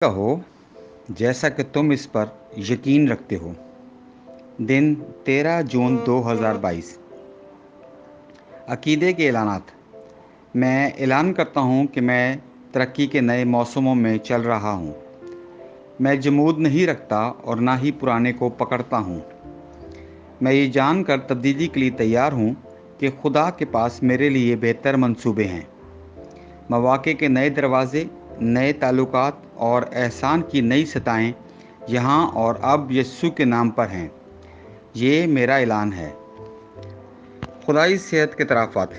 कहो जैसा कि तुम इस पर यकीन रखते हो। दिन 13 जून 2022। अकीदे के ऐलानात। मैं ऐलान करता हूँ कि मैं तरक्की के नए मौसमों में चल रहा हूँ। मैं जमूद नहीं रखता और ना ही पुराने को पकड़ता हूँ। मैं ये जानकर तब्दीली के लिए तैयार हूँ कि खुदा के पास मेरे लिए बेहतर मंसूबे हैं। मौक़े के नए दरवाज़े, नए ताल्लुकात और एहसान की नई सतहें यहाँ और अब यस्सु के नाम पर हैं। ये मेरा ऐलान है। खुदाई सेहत के तराफ़ात।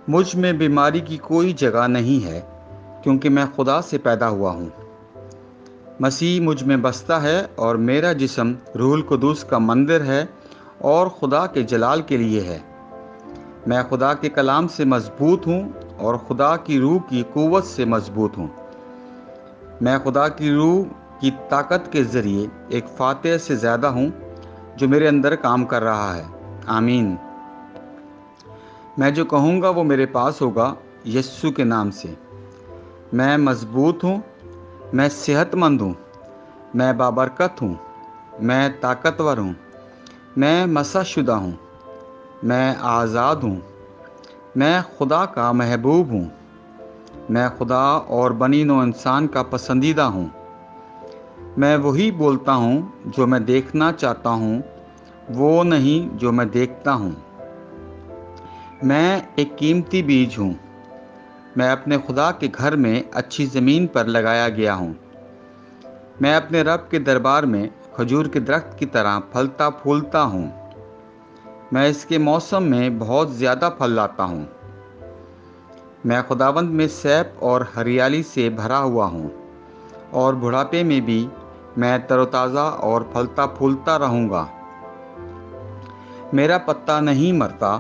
मुझ में बीमारी की कोई जगह नहीं है, क्योंकि मैं खुदा से पैदा हुआ हूँ। मसीह मुझ में बसता है और मेरा जिस्म रूहुल कुदूस का मंदिर है और खुदा के जलाल के लिए है। मैं खुदा के कलाम से मजबूत हूँ और खुदा की रूह की कुव्वत से मजबूत हूँ। मैं खुदा की रूह की ताकत के ज़रिए एक फातिह से ज़्यादा हूँ जो मेरे अंदर काम कर रहा है। आमीन। मैं जो कहूँगा वो मेरे पास होगा यस्सु के नाम से। मैं मजबूत हूँ, मैं सेहतमंद हूँ, मैं बाबरकत हूँ, मैं ताकतवर हूँ, मैं मसाशुदा हूँ, मैं आज़ाद हूँ, मैं खुदा का महबूब हूँ, मैं खुदा और बनी नो इंसान का पसंदीदा हूँ। मैं वही बोलता हूँ जो मैं देखना चाहता हूँ, वो नहीं जो मैं देखता हूँ। मैं एक कीमती बीज हूँ। मैं अपने खुदा के घर में अच्छी ज़मीन पर लगाया गया हूँ। मैं अपने रब के दरबार में खजूर के दरख्त की तरह फलता फूलता हूँ। मैं इसके मौसम में बहुत ज़्यादा फल लाता हूँ। मैं खुदावंद में सैफ और हरियाली से भरा हुआ हूँ और बुढ़ापे में भी मैं तरोताज़ा और फलता फूलता रहूँगा। मेरा पत्ता नहीं मरता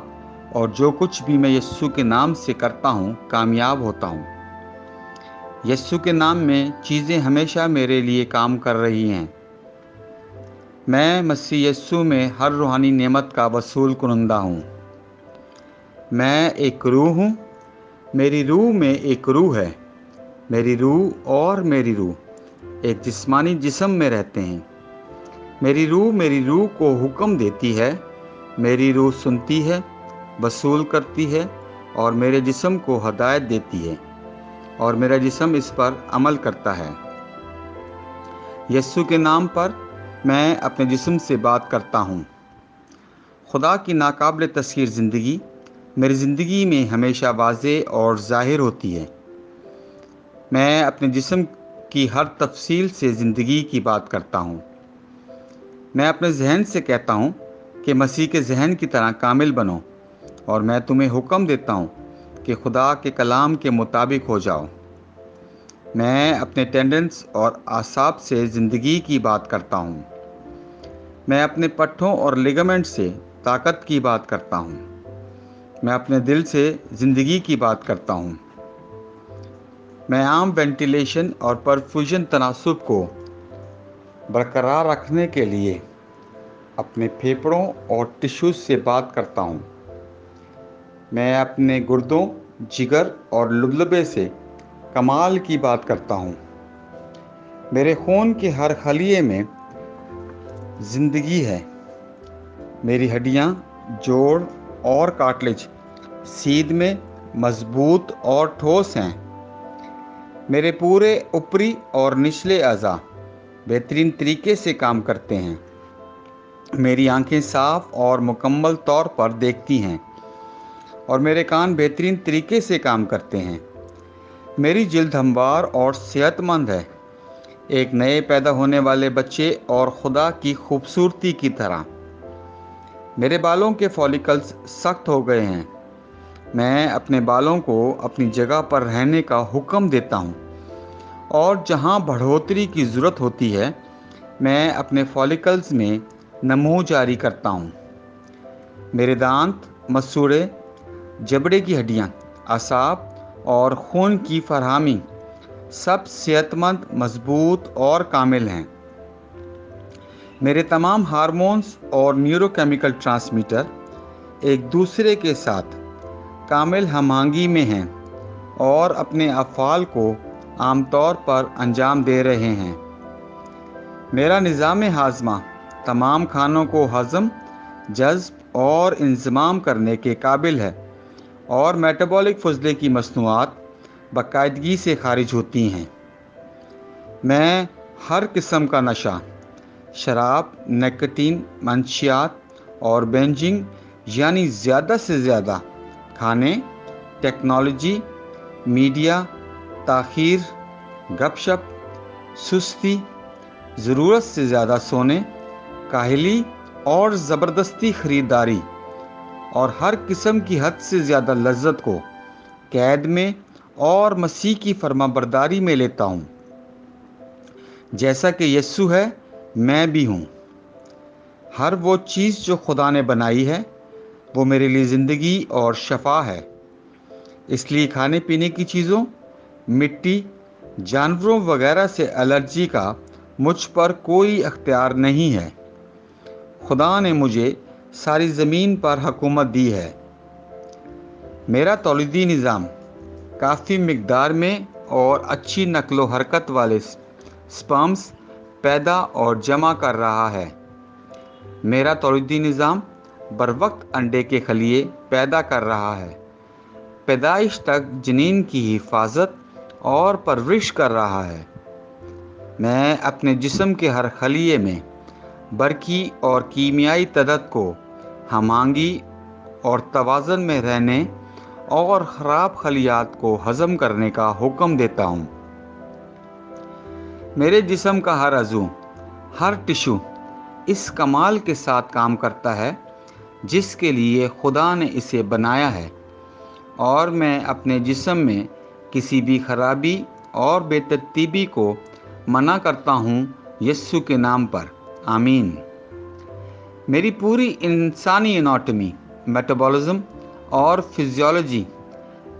और जो कुछ भी मैं यस्सु के नाम से करता हूँ कामयाब होता हूँ। यस्सु के नाम में चीज़ें हमेशा मेरे लिए काम कर रही हैं। मैं मसीह यस्सु में हर रूहानी नेमत का वसूल कुनंदा हूँ। मैं एक रूह हूँ, मेरी रूह में एक रूह है। मेरी रूह और मेरी रूह एक जिस्मानी जिस्म में रहते हैं। मेरी रूह को हुक्म देती है। मेरी रूह सुनती है, वसूल करती है और मेरे जिस्म को हदायत देती है और मेरा जिस्म इस पर अमल करता है। यस्सु के नाम पर मैं अपने जिस्म से बात करता हूँ। खुदा की नाकाबिल तस्खीर ज़िंदगी मेरी ज़िंदगी में हमेशा वाज़े और ज़ाहिर होती है। मैं अपने जिस्म की हर तफसील से ज़िंदगी की बात करता हूँ। मैं अपने जहन से कहता हूँ कि मसीह के जहन की तरह कामिल बनो, और मैं तुम्हें हुक्म देता हूँ कि खुदा के कलाम के मुताबिक हो जाओ। मैं अपने टेंडेंस और आसाब से ज़िंदगी की बात करता हूँ। मैं अपने पट्ठों और लिगामेंट से ताकत की बात करता हूँ। मैं अपने दिल से ज़िंदगी की बात करता हूँ। मैं आम वेंटिलेशन और परफ्यूजन तनासुब को बरकरार रखने के लिए अपने फेफड़ों और टिश्यूज़ से बात करता हूँ। मैं अपने गुर्दों, जिगर और लुबलबे से कमाल की बात करता हूँ। मेरे खून के हर खलिए में ज़िंदगी है। मेरी हड्डियाँ, जोड़ और कार्टिलेज सीध में मजबूत और ठोस हैं। मेरे पूरे ऊपरी और निचले अज़ा बेहतरीन तरीके से काम करते हैं। मेरी आंखें साफ और मुकम्मल तौर पर देखती हैं और मेरे कान बेहतरीन तरीके से काम करते हैं। मेरी जिल्द हमवार और सेहतमंद है, एक नए पैदा होने वाले बच्चे और खुदा की खूबसूरती की तरह। मेरे बालों के फॉलिकल्स सख्त हो गए हैं। मैं अपने बालों को अपनी जगह पर रहने का हुक्म देता हूँ और जहाँ बढ़ोतरी की ज़रूरत होती है मैं अपने फॉलिकल्स में नमू जारी करता हूँ। मेरे दांत, मसूड़े, जबड़े की हड्डियाँ, असाब और खून की फरहमी सब सेहतमंद, मजबूत और कामिल हैं। मेरे तमाम हार्मोन्स और न्यूरोकेमिकल ट्रांसमीटर एक दूसरे के साथ कामिल हमआहंगी में हैं और अपने अफ़आल को عام طور پر انجام دے رہے ہیں۔ میرا نظام ہاضمہ تمام کھانوں کو ہضم، جذب اور انضمام کرنے کے قابل ہے، اور میٹابولک فضلے کی مصنوعات باقاعدگی سے خارج ہوتی ہیں۔ میں ہر قسم کا نشہ، شراب، نکوٹین، منشیات اور بینجنگ یعنی زیادہ سے زیادہ کھانے، ٹیکنالوجی، میڈیا، تاخیر، گپ شپ، سستی، ضرورت سے زیادہ سونے، کاہلی اور زبردستی خریداری اور ہر قسم کی حد سے زیادہ لذت کو قید میں اور مسیح کی فرما برداری میں لیتا ہوں۔ جیسا کہ یسوع ہے، میں بھی ہوں۔ ہر وہ چیز جو خدا نے بنائی ہے وہ میرے لیے زندگی اور شفا ہے۔ اس لیے کھانے پینے کی چیزوں، مٹی، جانوروں وغیرہ سے الرجی کا مجھ پر کوئی اختیار نہیں ہے۔ خدا نے مجھے ساری زمین پر حکومت دی ہے۔ میرا تولیدی نظام کافی مقدار میں اور اچھی نقل و حرکت والے سپرمز پیدا اور جمع کر رہا ہے۔ میرا تولیدی نظام بروقت انڈے کے خلیے پیدا کر رہا ہے، پیدائش تک جنین کی حفاظت اور پرورش کر رہا ہے۔ میں اپنے جسم کے ہر خلیے میں برقی اور کیمیائی تعداد کو ہم آہنگی اور توازن میں رہنے اور خراب خلیات کو ہضم کرنے کا حکم دیتا ہوں۔ میرے جسم کا ہر عضو، ہر ٹشو اس کمال کے ساتھ کام کرتا ہے جس کے لیے خدا نے اسے بنایا ہے، اور میں اپنے جسم میں کسی بھی خرابی اور بے ترتیبی کو منع کرتا ہوں یسوع کے نام پر، آمین۔ میری پوری انسانی اناٹمی، میٹابولزم اور فزیولوجی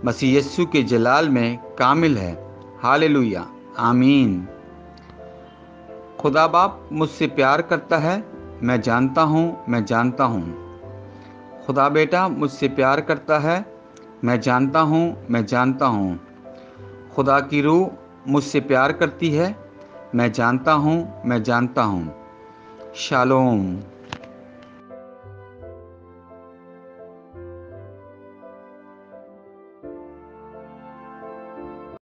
مسیح یسوع کے جلال میں کامل ہے، ہاللویہ، آمین۔ خدا باپ مجھ سے پیار کرتا ہے، میں جانتا ہوں، میں جانتا ہوں۔ خدا بیٹا مجھ سے پیار کرتا ہے، میں جانتا ہوں، میں جانتا ہوں۔ خدا کی روح مجھ سے پیار کرتی ہے، میں جانتا ہوں، میں جانتا ہوں۔ شالوم۔